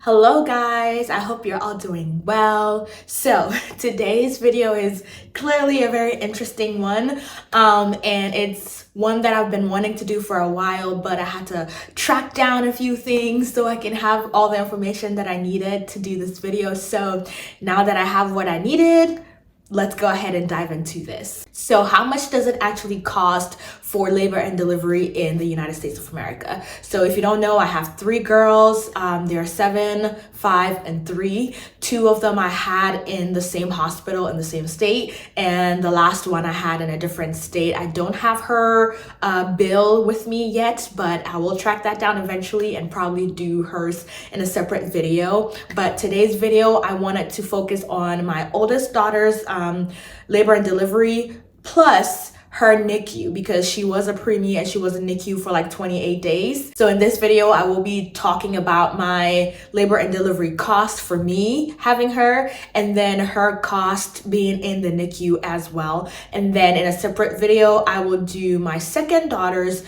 Hello guys, I hope you're all doing well. So today's video is clearly a very interesting one, and it's one that I've been wanting to do for a while, but I had to track down a few things so I can have all the information that I needed to do this video. So now that I have what I needed, let's go ahead and dive into this. So how much does it actually cost for labor and delivery in the United States of America? So if you don't know, I have three girls. They're 7, 5, and 3. Two of them I had in the same hospital in the same state, and the last one I had in a different state. I don't have her bill with me yet, but I will track that down eventually and probably do hers in a separate video. But today's video, I wanted to focus on my oldest daughter's labor and delivery plus her NICU, because she was a preemie and she was in NICU for like 28 days. So in this video, I will be talking about my labor and delivery cost for me having her, and then her cost being in the NICU as well. And then in a separate video, I will do my second daughter's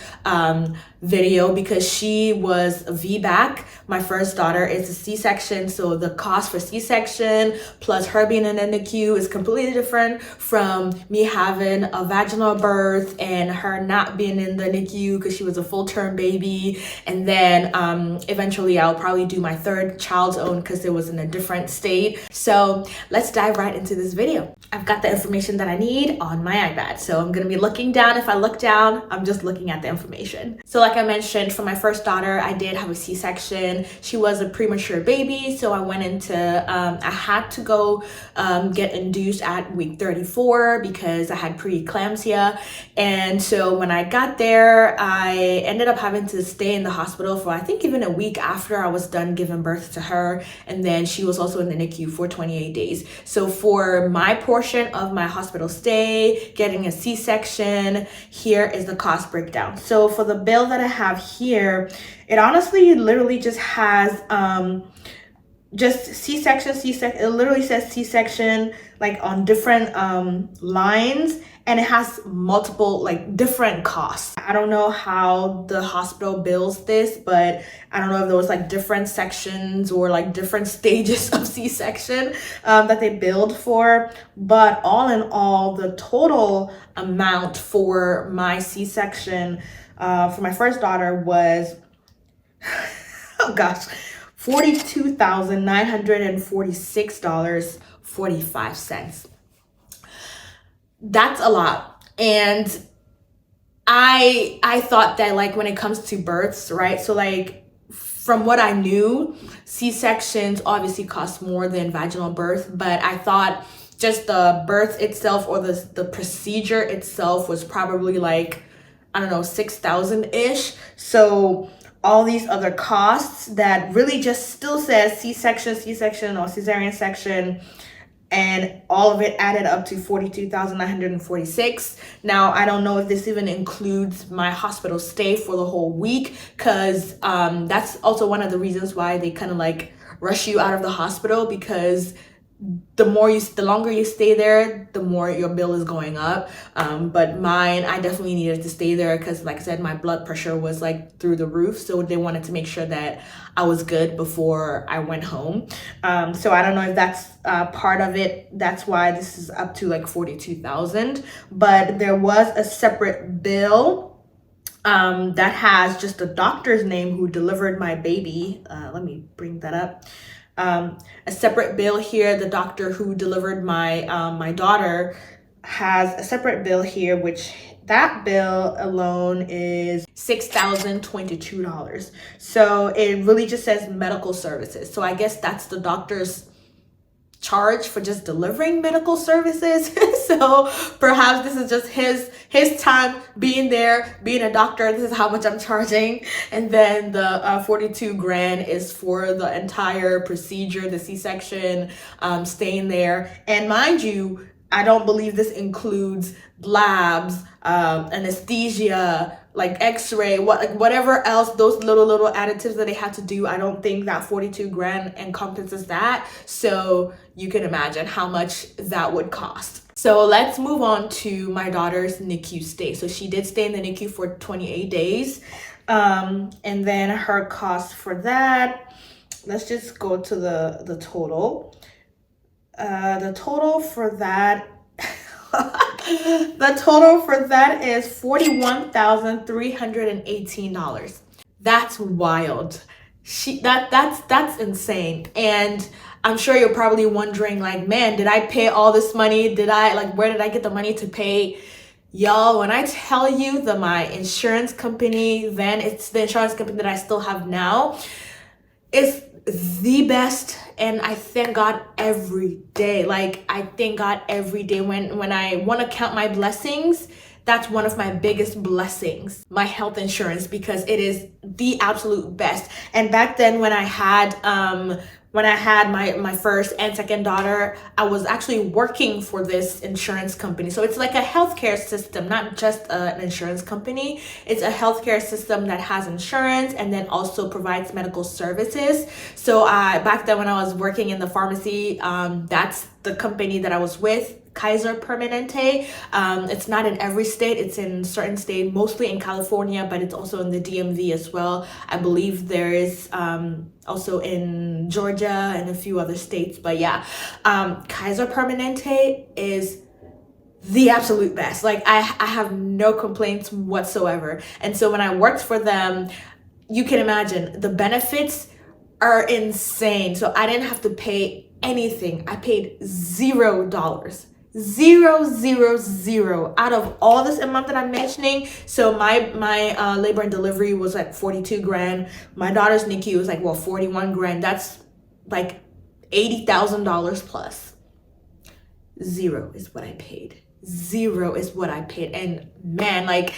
video because she was a VBAC. My first daughter is a C-section, so the cost for C-section plus her being in the NICU is completely different from me having a vaginal birth and her not being in the NICU because she was a full-term baby. And then eventually I'll probably do my third child's own because it was in a different state. So let's dive right into this video. I've got the information that I need on my iPad, so I'm gonna be looking down. If I look down, I'm just looking at the information. So like I mentioned, for my first daughter, I did have a C-section. She was a premature baby, so I went into, I had to go get induced at week 34 because I had preeclampsia. And so when I got there, I ended up having to stay in the hospital for I think even a week after I was done giving birth to her. And then she was also in the NICU for 28 days. So for my portion of my hospital stay, getting a C-section, here is the cost breakdown. So for the bill that I have here, it honestly literally just has just C-section, it literally says C-section like on different lines, and it has multiple like different costs. I don't know how the hospital bills this, but I don't know if there was like different sections or like different stages of C-section that they billed for. But all in all, the total amount for my C-section for my first daughter was, oh gosh, $42,946.45. That's a lot. And I thought that like when it comes to births, right? So like from what I knew, C-sections obviously cost more than vaginal birth, but I thought just the birth itself or the procedure itself was probably like, I don't know, 6,000-ish. So all these other costs that really just still says C-section or cesarean section, and all of it added up to $42,946. Now, I don't know if this even includes my hospital stay for the whole week, because that's also one of the reasons why they kind of like rush you out of the hospital, because the longer you stay there, the more your bill is going up. But mine, I definitely needed to stay there because, like I said, my blood pressure was like through the roof. So they wanted to make sure that I was good before I went home. So I don't know if that's part of it. That's why this is up to like 42,000. But there was a separate bill that has just the doctor's name who delivered my baby. Let me bring that up. A separate bill here. The doctor who delivered my my daughter has a separate bill here, which that bill alone is $6,022. So it really just says medical services. So I guess that's the doctor's charge for just delivering medical services. So perhaps this is just his time being there, being a doctor. This is how much I'm charging. And then the 42 grand is for the entire procedure, the C-section, staying there. And mind you, I don't believe this includes labs, anesthesia, like x-ray, whatever else, those little additives that they had to do. I don't think that 42 grand encompasses that. So you can imagine how much that would cost. So let's move on to my daughter's NICU stay. So she did stay in the NICU for 28 days. And then her cost for that let's just go to the total. The total for that the total for that is $41,318. That's wild. That's insane. And I'm sure you're probably wondering, like, man, did I pay all this money? Where did I get the money to pay? Y'all, when I tell you that my insurance company, then it's the insurance company that I still have now, is the best, and I thank God every day. Like, I thank God every day. When I want to count my blessings, that's one of my biggest blessings, my health insurance, because it is the absolute best. And back then when I had my first and second daughter, I was actually working for this insurance company. So it's like a healthcare system, not just an insurance company. It's a healthcare system that has insurance and then also provides medical services. So back then when I was working in the pharmacy, that's the company that I was with, Kaiser Permanente. It's not in every state, it's in certain states, mostly in California, but it's also in the DMV as well. I believe there is also in Georgia and a few other states. But yeah, Kaiser Permanente is the absolute best. Like, I have no complaints whatsoever. And so when I worked for them, you can imagine the benefits are insane. So I didn't have to pay anything. I paid $0. Zero out of all this amount that I'm mentioning. So my labor and delivery was like 42 grand. My daughter's NICU was like, well, 41 grand. That's like $80,000 plus. Zero is what I paid. Zero is what I paid. And man, like,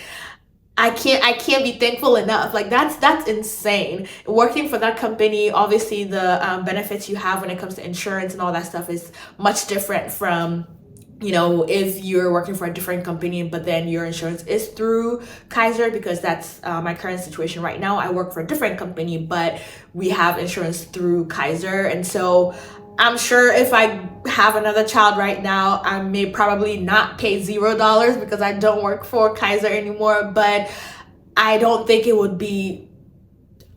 I can't be thankful enough. Like, that's insane. Working for that company, obviously the benefits you have when it comes to insurance and all that stuff is much different from, you know, if you're working for a different company, but then your insurance is through Kaiser, because that's my current situation right now. I work for a different company, but we have insurance through Kaiser. And so I'm sure if I have another child right now, I may probably not pay $0 because I don't work for Kaiser anymore, but I don't think it would be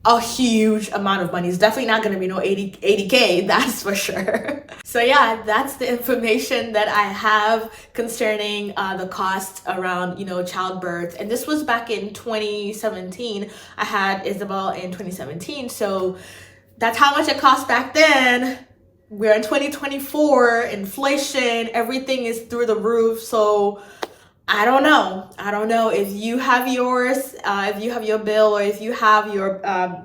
a huge amount of money. It's definitely not going to be no 80K, that's for sure. So yeah, that's the information that I have concerning the cost around, you know, childbirth. And this was back in 2017. I had Isabel in 2017. So that's how much it cost back then. We're in 2024, inflation, everything is through the roof. So I don't know if you have yours, if you have your bill, or if you have your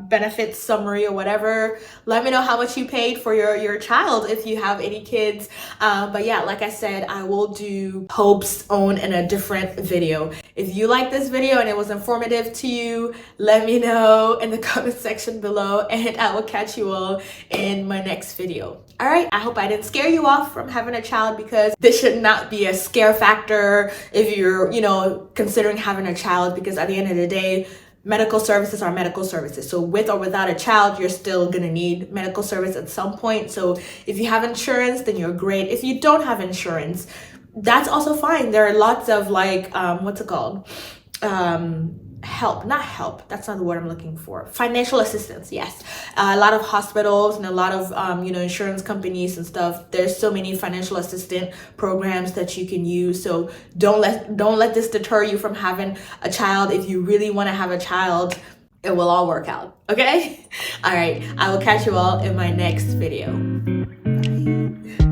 benefits summary or whatever. Let me know how much you paid for your child if you have any kids. But yeah, like I said, I will do Hope's own in a different video. If you like this video and it was informative to you, let me know in the comment section below, and I will catch you all in my next video. All right, I hope I didn't scare you off from having a child, because this should not be a scare factor if you're, you know, considering having a child, because at the end of the day, medical services are medical services. So with or without a child, you're still gonna need medical service at some point. So if you have insurance, then you're great. If you don't have insurance, that's also fine. There are lots of like, what's it called? Not help, that's not the word I'm looking for. Financial assistance, yes. A lot of hospitals and a lot of you know, insurance companies and stuff, there's so many financial assistant programs that you can use. So don't let this deter you from having a child. If you really want to have a child, it will all work out, okay? All right, I will catch you all in my next video. Bye.